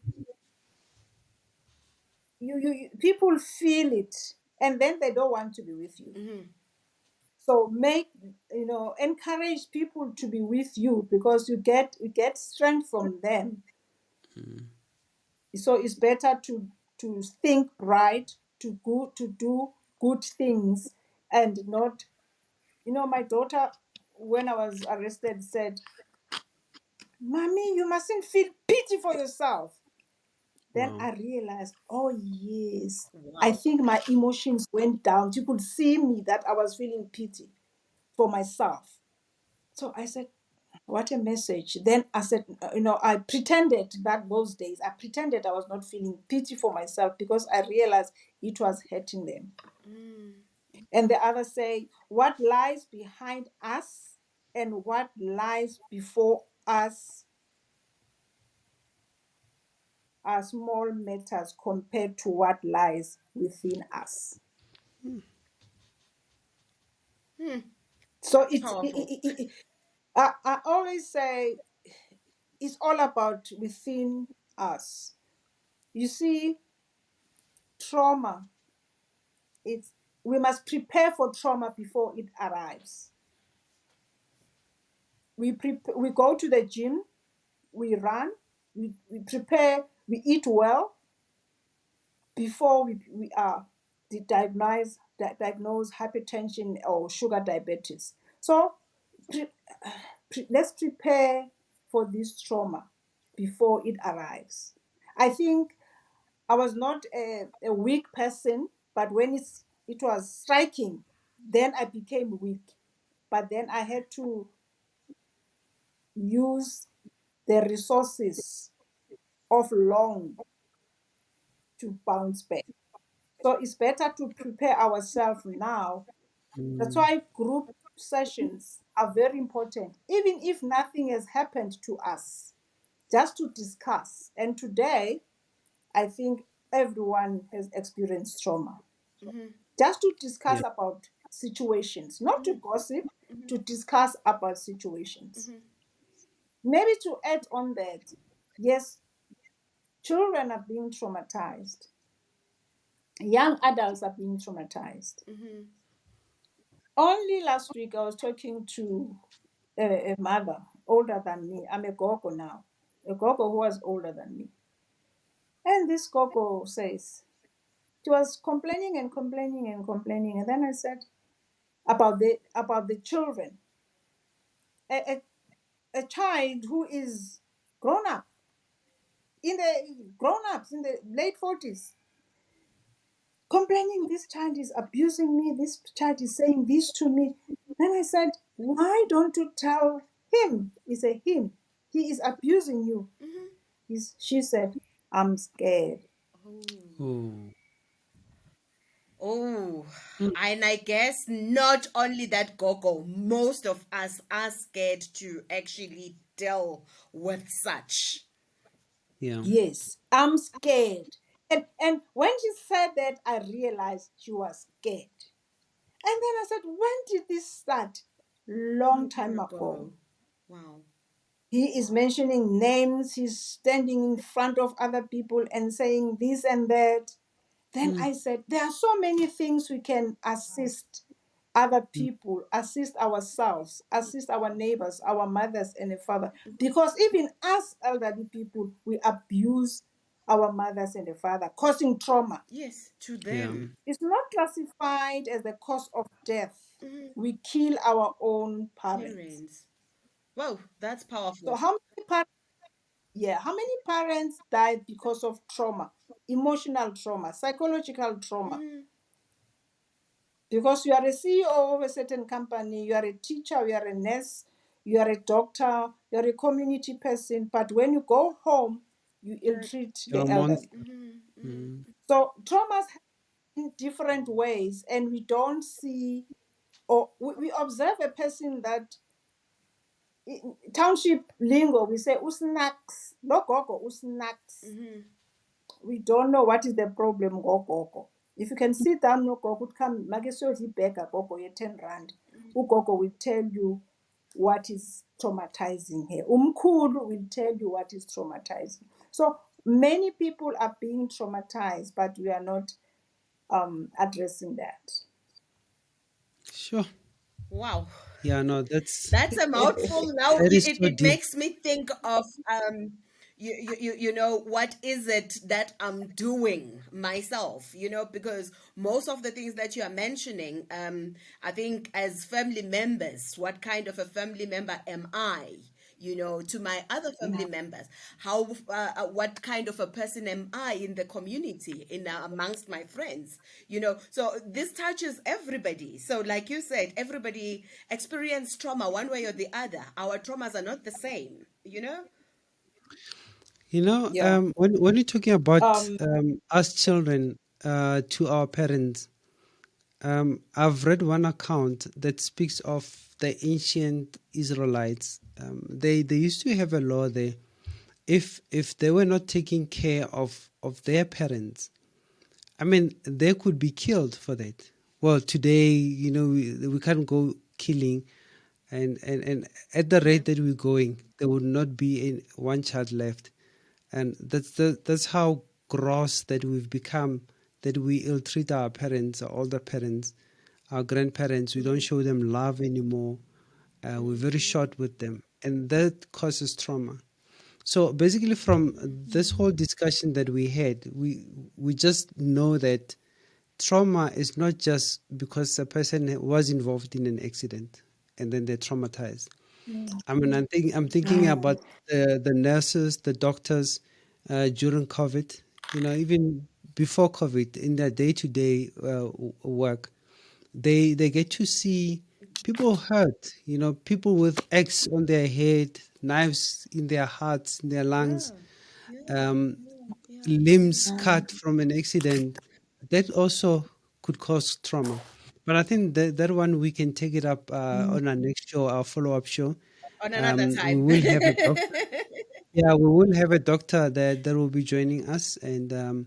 people feel it and then they don't want to be with you. So encourage people to be with you because you get strength from them. So it's better to think right, to do good things, and not. My daughter, when I was arrested, said, "Mommy, you mustn't feel pity for yourself." Then Wow. I realized, oh yes, I Wow. think my emotions went down. You could see me that I was feeling pity for myself. So I said, what a message. Then I said, I pretended that those days, I pretended I was not feeling pity for myself because I realized it was hurting them. And the other say, what lies behind us and what lies before us are small matters compared to what lies within us. So Powerful. I always say it's all about within us. You see, trauma, it's we must prepare for trauma before it arrives. We go to the gym, we run, we prepare, we eat well before we are diagnose hypertension or sugar diabetes. So pre, let's prepare for this trauma before it arrives. I think I was not a weak person, but when it was striking, then I became weak. But then I had to use the resources of long to bounce back. So it's better to prepare ourselves now. That's Mm, why group sessions are very important, even if nothing has happened to us, just to discuss. And today, I think everyone has experienced trauma. Just to discuss yeah. about situations, not to gossip, to discuss about situations. Maybe to add on that, yes, children are being traumatized, young adults are being traumatized. Only last week, I was talking to a mother older than me. I'm a gogo now, a gogo who was older than me. And this gogo says, she was complaining and complaining and complaining. And then I said, about the children. A, a child who is grown up, in the grown ups in the late 40s, complaining this child is abusing me, this child is saying this to me. Then I said, why don't you tell him? He said, him, he is abusing you. She said, I'm scared. Oh. Oh. Oh, Mm, and I guess not only that, Gogo, most of us are scared to actually deal with such. yeah. Yes, I'm scared. And when she said that, I realized she was scared. And then I said, when did this start? Long Long time time ago. ago. Wow. He is Wow. mentioning names, he's standing in front of other people and saying this and that. Then Mm, I said, there are so many things we can assist other mm, people, assist ourselves, assist our neighbors, our mothers and a father. Because even us elderly people, we abuse our mothers and the father, causing trauma. Yes, to yeah. them. It's not classified as the cause of death. We kill our own parents. Parents. Wow, that's So powerful. how many parents, yeah, how many parents died because of trauma, emotional trauma, psychological trauma? Because you are a CEO of a certain company, you are a teacher, you are a nurse, you are a doctor, you are a community person, but when you go home, you ill treat You're a the monster. elderly. Mm, So traumas happen in different ways, and we don't see, or we observe a person that in township lingo we say usnacks, no gogo usnacks. We don't know what is the problem gogo. If you can sit down no gogo come magesiyodla ibhega gogo ye 10 rand, ugogo will tell you what is traumatizing her. Umkhulu will tell you what is traumatizing. So many people are being traumatized, but we are not addressing that. sure. Wow. Yeah, no, that's That's a mouthful. Now that is so it deep. makes me think of you know, what is it that I'm doing myself, you know, because most of the things that you are mentioning, I think as family members, what kind of a family member am I, you know, to my other family members? How what kind of a person am I in the community, in amongst my friends, you know? So this touches everybody. So like you said, everybody experience trauma one way or the other. Our traumas are not the same, you know? Yeah. When you're talking about Um, us children to our parents, I've read one account that speaks of the ancient Israelites. They used to have a law there. If they were not taking care of their parents, I mean, they could be killed for that. Well, today, you know, we can't go killing, and at the rate that we're going, there would not be one child left, and that's how gross that we've become. That we ill treat our parents, our older parents, our grandparents. We don't show them love anymore. We're very short with them, and that causes trauma. So basically, from this whole discussion that we had, we just know that trauma is not just because a person was involved in an accident and then they're traumatized. I mean, I'm thinking about the nurses, the doctors during COVID. You know, even before COVID, in their day-to-day work, they get to see people hurt. You know, people with X on their head, knives in their hearts, in their lungs, Yeah. Yeah. um, Yeah. limbs cut from an accident, that also could cause trauma. But I think that one we can take it up on our next show, our follow-up show. On another We time. will have a doctor. Yeah, we will have a doctor that will be joining us, and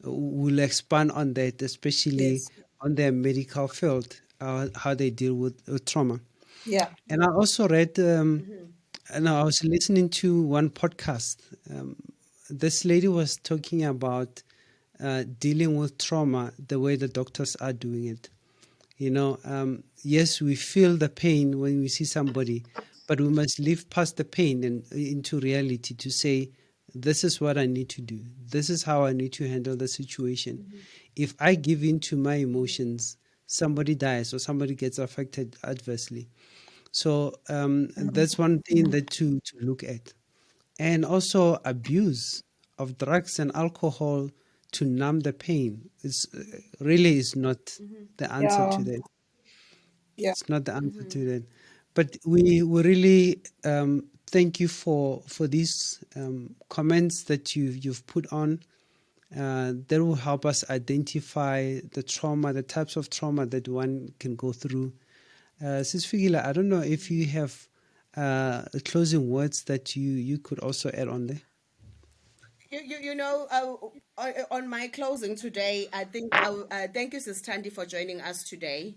we'll expand on that, especially Yes. on their medical field, how they deal with trauma. Yeah. And I also read, Mhm. and I was listening to one podcast. Um, this lady was talking about dealing with trauma the way the doctors are doing it. Yes, we feel the pain when we see somebody, but we must live past the pain and into reality to say, this is what I need to do. This is how I need to handle the situation. If I give in to my emotions, somebody dies or somebody gets affected adversely. So that's one thing that to look at. And also abuse of drugs and alcohol to numb the pain is really is not Mhm. the answer Yeah. to that. Yeah. It's not the answer to Mhm. that. But we really thank you for these comments that you've put on. That will help us identify the trauma, the types of trauma that one can go through. Sis Figila, I don't know if you have closing words that you could also add on there. You know, on my closing today, I think thank you, Sis Thandi, for joining us today.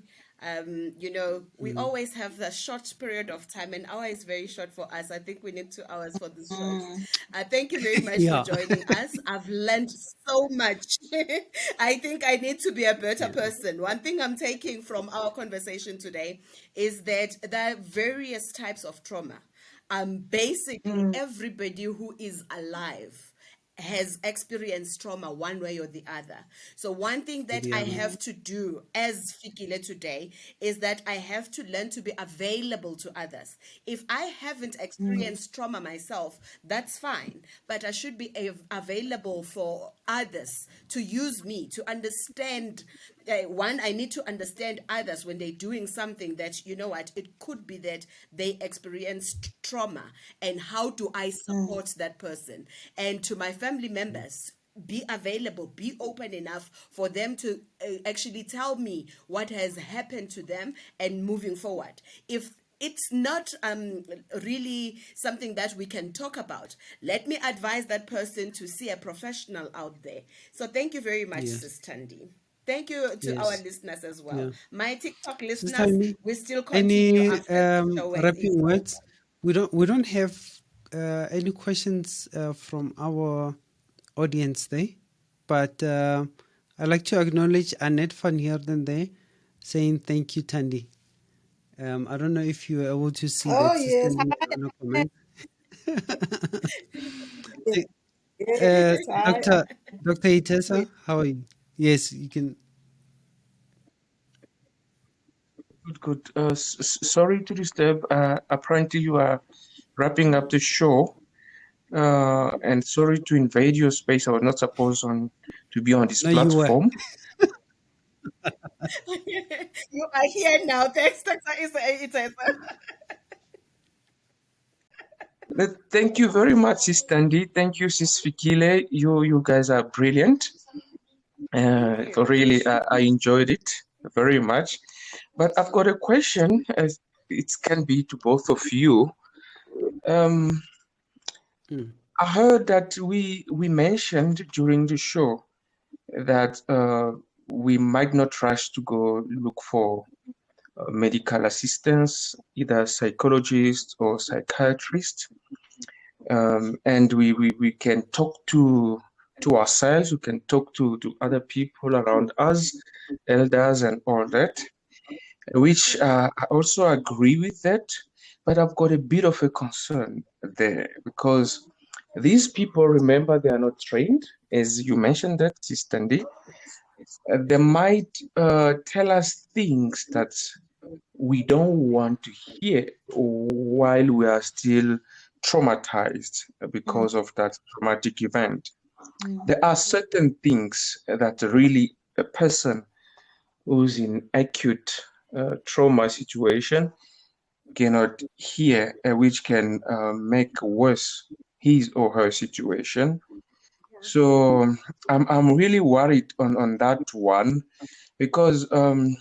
You know, we Mm. always have a short period of time. An hour is very short for us. I think we need 2 hours for this show. Mm. Thank you very much for Yeah. joining us. I've learned so much. I think I need to be a better Yeah. person. One thing I'm taking from our conversation today is that there are various types of trauma. Basically, Mm. everybody who is alive has experienced trauma one way or the other. So one thing that I Yeah. have to do as Fikile today is that I have to learn to be available to others. If I haven't Mm. experienced trauma myself, that's fine, but I should be available for others to use me to understand. One, I need to understand others when they're doing something that, you know what, it could be that they experienced trauma, and how do I Mm. support that person? And to my family members, be available, be open enough for them to actually tell me what has happened to them and moving forward. If it's not really something that we can talk about, let me advise that person to see a professional out there. So thank you very much, Yes. Sis Thandi. Thank you to our Yes. listeners as well. Yeah. My TikTok Sister listeners, me, we still continue any after the show is wrapping over. words? We don't have any questions from our audience there, but I'd like to acknowledge Annette van Heerden there, saying thank you, Thandi. I don't know if you were able to see Oh that, Sister yes. me, on a comment. Yes. Hi. Dr. Itesa, how are you? Yes, you can. Good, good. Sorry to disturb. Apparently, you are wrapping up the show, and sorry to invade your space. I was not supposed to be on this No, you were. platform. You are here now. Thanks, Dr. Itesa. Thank you very much, Sis Tandy. Thank you, Sis Fikile. You guys are brilliant. Thank you. Really, I enjoyed it very much. But I've got a question. As it can be to both of you. Um, Mm, I heard that we mentioned during the show that we might not rush to go look for medical assistance, either psychologist or psychiatrist, and we can talk to ourselves, we can talk to other people around us, elders and all that, which I also agree with that, but I've got a bit of a concern there because these people, remember, they are not trained, as you mentioned that, Sister Ndi. They might tell us things that we don't want to hear while we are still traumatized Mm. because of that traumatic event. Mm. There are certain things that really a person who's in acute trauma situation cannot hear, which can make worse his or her situation. So I'm really worried on that one because the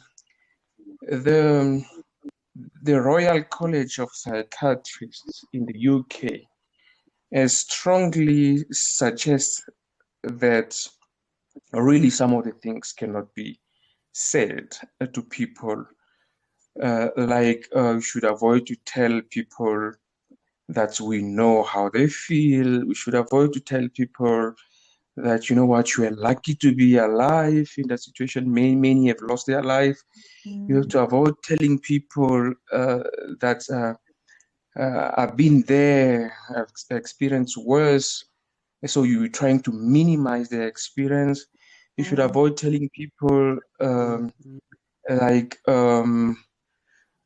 the Royal College of Psychiatrists in the UK has strongly suggests that really some of the things cannot be said to people. We should avoid to tell people that we know how they feel. We should avoid to tell people that, you know what, you are lucky to be alive in that situation. Many have lost their life. You have to avoid telling people that I've been there, I've experienced worse. So you're trying to minimize their experience. You should avoid telling people like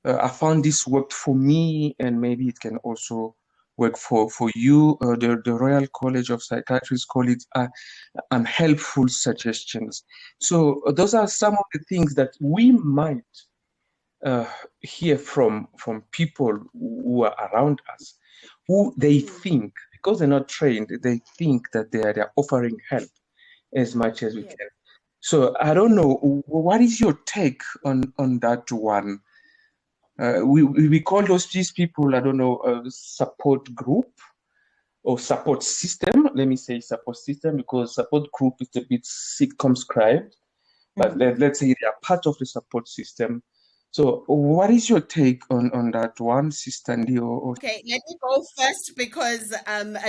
I found this worked for me, and maybe it can also work for you. The Royal College of Psychiatrists call it unhelpful suggestions. So those are some of the things that we might uh, hear from people who are around us, who they think, because they're not trained, they think that they're offering help as much as we Yeah. can. So I don't know, what is your take on that one? We call these people, I don't know, support group or support system. Let me say support system because support group is a bit circumscribed, but let's say they are part of the support system. So what is your take on that one, Sister Thandi, or Okay, let me go first because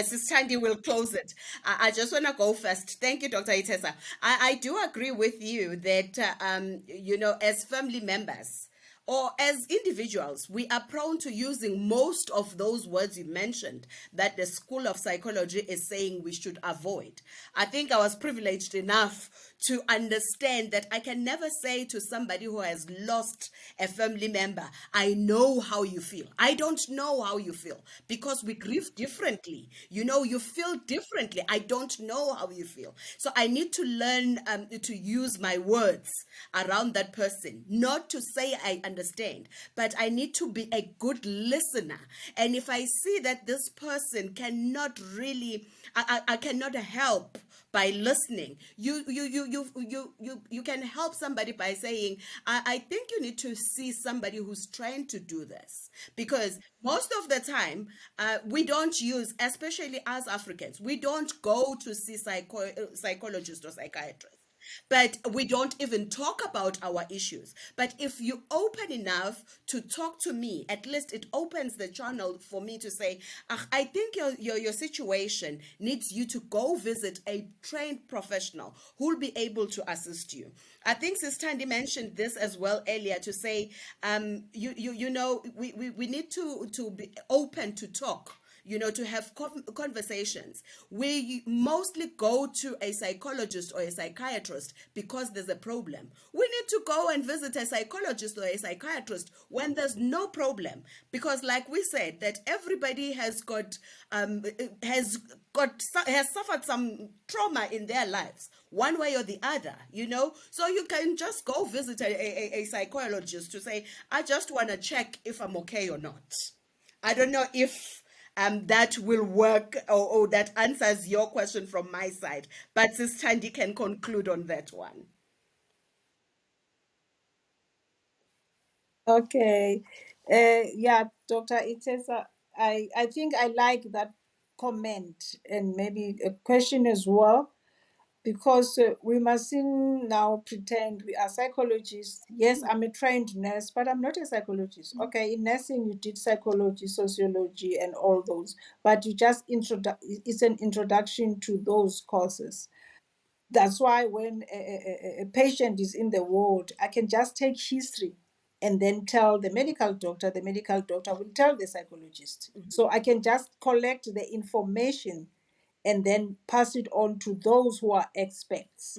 Sister Thandi will close it. I just want to go first. Thank you, Dr. Itesa. I do agree with you that, as family members or as individuals, we are prone to using most of those words you mentioned that the School of Psychology is saying we should avoid. I think I was privileged enough to understand that I can never say to somebody who has lost a family member, I know how you feel. I don't know how you feel because we grieve differently. You feel differently. I don't know how you feel. So I need to learn to use my words around that person, not to say I understand, but I need to be a good listener. And if I see that this person cannot really, I cannot help by listening. You can help somebody by saying, I think you need to see somebody who's trying to do this, because most of the time we don't use, especially as Africans, we don't go to see psychologists or psychiatrists, but we don't even talk about our issues. But if you open enough to talk to me, at least it opens the channel for me to say, I think your situation needs you to go visit a trained professional who will be able to assist you. I think Sister Thandi mentioned this as well earlier, to say, we need to be open to talk, to have conversations. We mostly go to a psychologist or a psychiatrist because there's a problem. We need to go and visit a psychologist or a psychiatrist when there's no problem, because, like we said, that everybody has suffered some trauma in their lives, one way or the other. So you can just go visit a psychologist to say, I just want to check if I'm okay or not. I don't know if that will work, or that answers your question from my side. But Sister Thandi can conclude on that one. Okay. Yeah, Dr. Itesa, I think I like that comment and maybe a question as well, because we mustn't now pretend we are psychologists. Yes, I'm a trained nurse, but I'm not a psychologist. Okay, in nursing, you did psychology, sociology, and all those, but you just it's an introduction to those courses. That's why when a patient is in the ward, I can just take history and then tell the medical doctor will tell the psychologist. So I can just collect the information and then pass it on to those who are experts.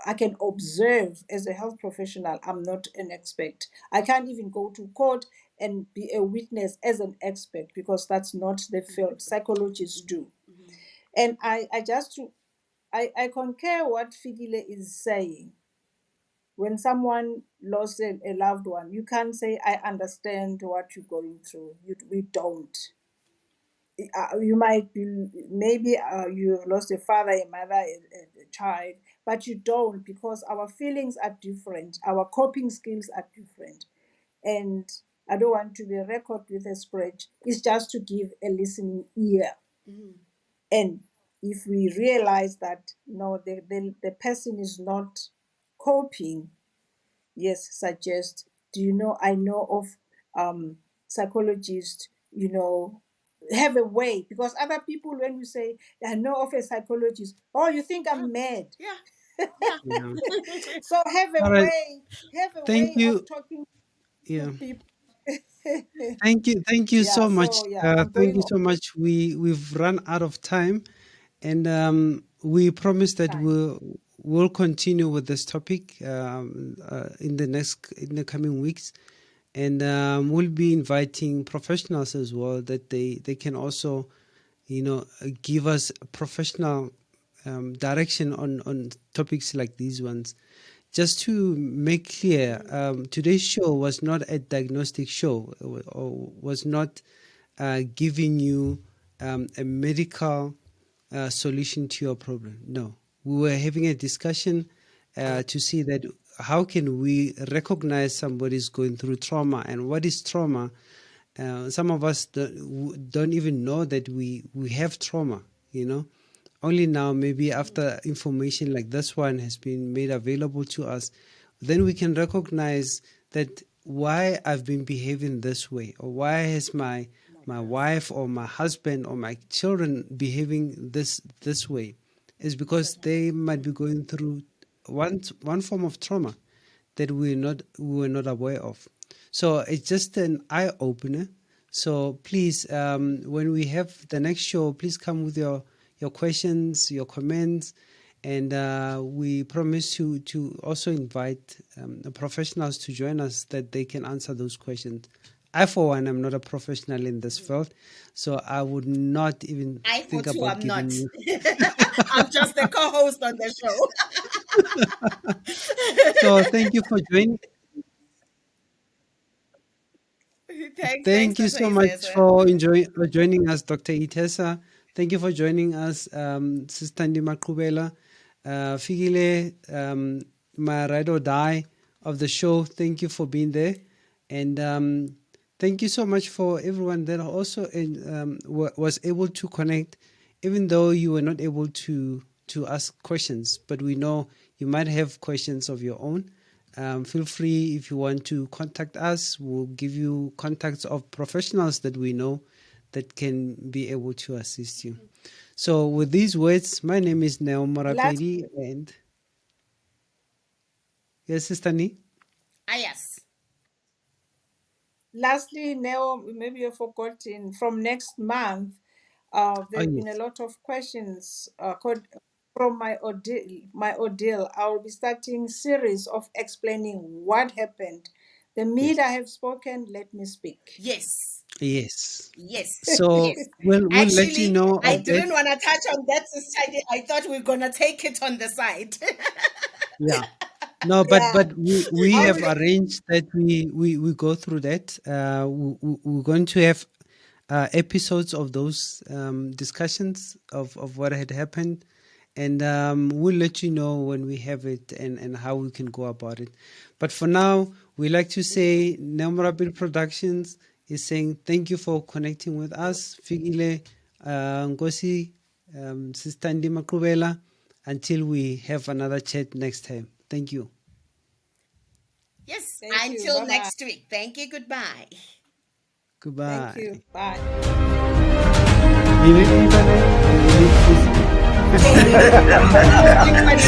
I can observe as a health professional. I'm not an expert. I can't even go to court and be a witness as an expert, because that's not the field. Psychologists do. And I concur what Figile is saying. When someone lost a loved one, you can't say, I understand what you're going through. We don't. you might be, maybe you've lost a father, a mother, a child, but you don't, because our feelings are different, our coping skills are different. And I don't want to be a record with a scratch. It's just to give a listening ear. And if we realize that no, the person is not coping, yes, suggest, do you know, I know of psychologists, have a way, because other people, when you say I know of a psychologist, oh, you think Oh, I'm mad. yeah. Yeah. Yeah. So All right. have a Thank way of you. talking to Yeah. people. Thank you Yeah, so much. so yeah, I'm Thank going you on so much. We've run out of time, and we promise that time. we'll continue with this topic in the coming weeks, and we'll be inviting professionals as well, that they can also, give us professional direction on topics like these ones. Just to make clear, today's show was not a diagnostic show, or was not giving you a medical solution to your problem. No, we were having a discussion to see that how can we recognize somebody's going through trauma, and what is trauma. Some of us don't even know that we have trauma, only now, maybe after information like this one has been made available to us, then we can recognize that why I've been behaving this way, or why has my wife or my husband or my children behaving this way, is because they might be going through one form of trauma that we were not aware of. So it's just an eye opener. So please, when we have the next show, please come with your questions, your comments, and we promise to also invite the professionals to join us, that they can answer those questions. I, for one, am not a professional in this field, so I would not even I, for think two, about I'm not. giving you. I'm just the co-host on the show. So thank you for joining. Thanks, Thank you Dr. so much Isesa. for joining us, Dr. Itesa. Thank you for joining us, Sis Thandi Maqubela. Figile, my ride or die of the show. Thank you for being there. And thank you so much for everyone that also was able to connect, even though you were not able to ask questions. But we know you might have questions of your own. Feel free, if you want to contact us. We'll give you contacts of professionals that we know that can be able to assist you. So with these words, my name is Neo Last, Morapedi, and yes, Sister Ni? Ah, yes. lastly, Neo, maybe you've forgotten, from next month, Oh, there have been a yes. lot of questions from my ordeal. I will be starting series of explaining what happened. The Yes. minute I have spoken, let me speak. Yes. Yes. Yes. So Yes. we'll let you Actually, know I of that. didn't want to touch on that, Sister Heidi. I thought we are going to take it on the side. Yeah. No, but Yeah, we I have will. arranged that we go through that. We're going to have episodes of those discussions of what had happened, and we'll let you know when we have it, and how we can go about it. But for now, we like to say Nemrabil Productions is saying thank you for connecting with us. Figile Ngosi, Sister Thandi Maqubela, until we have another chat next time. Thank you. Yes. Thank you. Until Bye bye. next week. Thank you. Goodbye. Thank you. Goodbye. Bye. Vive el internet. Internet.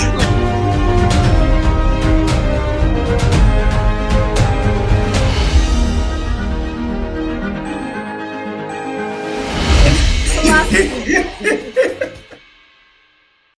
Last week.